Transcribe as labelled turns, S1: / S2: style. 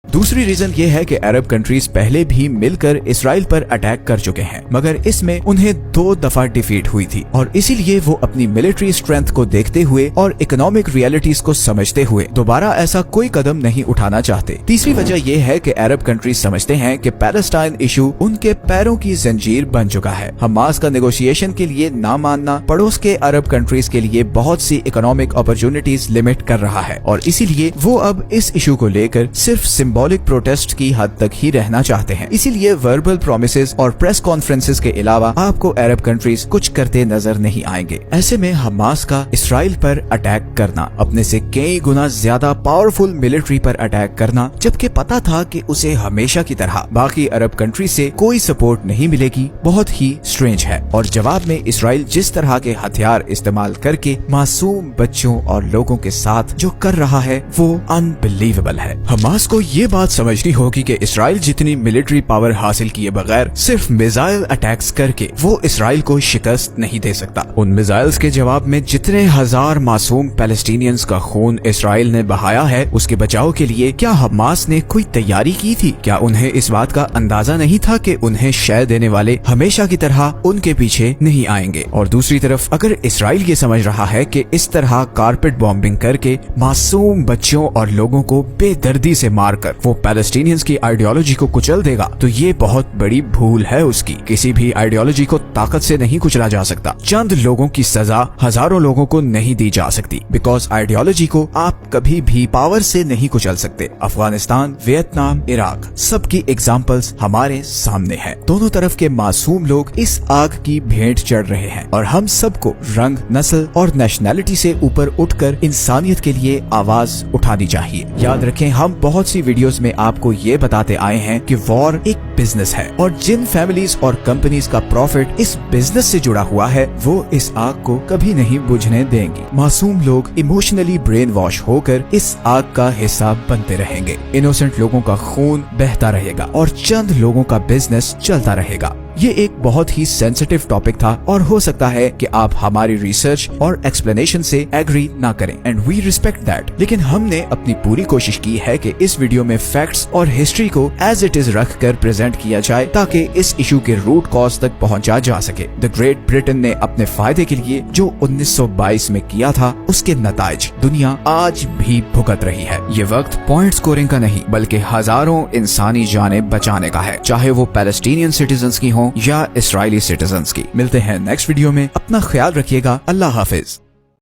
S1: दूसरी रीजन ये है कि अरब कंट्रीज पहले भी मिलकर इसराइल पर अटैक कर चुके हैं, मगर इसमें उन्हें 2 दफा डिफीट हुई थी और इसीलिए वो अपनी मिलिट्री स्ट्रेंथ को देखते हुए और इकोनॉमिक रियलिटीज को समझते हुए दोबारा ऐसा कोई कदम नहीं उठाना चाहते। तीसरी वजह ये है कि अरब कंट्रीज समझते हैं कि पैलेस्टाइन इशू उनके पैरों की जंजीर बन चुका है। हमास का नेगोशिएशन के लिए ना मानना पड़ोस के अरब कंट्रीज के लिए बहुत सी इकोनॉमिक अपॉर्चुनिटीज लिमिट कर रहा है और इसीलिए वो अब इस इशू को लेकर सिर्फ सिंबॉलिक प्रोटेस्ट की हद तक ही रहना चाहते हैं। इसीलिए वर्बल प्रॉमिसेस और प्रेस कॉन्फ्रेंसेस के अलावा आपको अरब कंट्रीज कुछ करते नजर नहीं आएंगे। ऐसे में हमास का इसराइल पर अटैक करना, अपने से कई गुना ज्यादा पावरफुल मिलिट्री पर अटैक करना, जबकि पता था कि उसे हमेशा की तरह बाकी अरब कंट्री से कोई सपोर्ट नहीं मिलेगी, बहुत ही स्ट्रेंज है। और जवाब में इसराइल जिस तरह के हथियार इस्तेमाल करके मासूम बच्चों और लोगों के साथ जो कर रहा है वो अनबिलीवेबल है। हमास को ये बात समझनी होगी कि इसराइल जितनी मिलिट्री पावर हासिल किए बगैर सिर्फ मिसाइल अटैक्स करके वो इसराइल को शिकस्त नहीं दे सकता। उन मिसाइल्स के जवाब में जितने हजार मासूम पैलेस्टीनियंस का खून इसराइल ने बहाया है, उसके बचाव के लिए क्या हमास ने कोई तैयारी की थी? क्या उन्हें इस बात का अंदाजा नहीं था कि उन्हें शय देने वाले हमेशा की तरह उनके पीछे नहीं आएंगे? और दूसरी तरफ अगर इसराइल ये समझ रहा है कि इस तरह कारपेट बॉम्बिंग करके मासूम बच्चों और लोगों को बेदर्दी से मारकर वो पैलेस्टीनियंस की आइडियोलॉजी को कुचल देगा, तो ये बहुत बड़ी भूल है उसकी। किसी भी आइडियोलॉजी को ताकत से नहीं कुचला जा सकता। चंद लोगों की सजा हजारों लोगों को नहीं दी जा सकती, बिकॉज आइडियोलॉजी को आप कभी भी पावर से नहीं कुचल सकते। अफगानिस्तान, वियतनाम, इराक, सबकी एग्जाम्पल्स हमारे सामने हैं। दोनों तरफ के मासूम लोग इस आग की भेंट चढ़ रहे हैं और हम सबको रंग, नस्ल और नेशनैलिटी से ऊपर उठकर इंसानियत के लिए आवाज उठानी चाहिए। याद रखें, हम बहुत सी वीडियोस में आपको ये बताते आए हैं कि वॉर एक बिजनेस है और जिन फैमिलीज और कंपनीज का प्रॉफिट इस बिजनेस से जुड़ा हुआ है वो इस आग को कभी नहीं बुझने देंगी। मासूम लोग इमोशनली ब्रेन वॉश होकर इस आग का हिस्सा बनते रहेंगे। इनोसेंट लोगों का खून बहता रहेगा और चंद लोगों का बिजनेस चलता रहेगा। ये एक बहुत ही सेंसिटिव टॉपिक था और हो सकता है कि आप हमारी रिसर्च और एक्सप्लेनेशन से एग्री ना करें, एंड वी रिस्पेक्ट दैट। लेकिन हमने अपनी पूरी कोशिश की है कि इस वीडियो में फैक्ट्स और हिस्ट्री को एज इट इज रख कर प्रेजेंट किया जाए ताकि इस इशू के रूट कॉज तक पहुंचा जा सके। द ग्रेट ब्रिटेन ने अपने फायदे के लिए जो 1922 में किया था, उसके नताइज दुनिया आज भी भुगत रही है। ये वक्त पॉइंट स्कोरिंग का नहीं बल्कि हजारों इंसानी जानें बचाने का है, चाहे वो पैलेस्टीनियन सिटीजन्स की हो या इसराइली सिटीजन्स की। मिलते हैं नेक्स्ट वीडियो में। अपना ख्याल रखिएगा। अल्लाह हाफिज।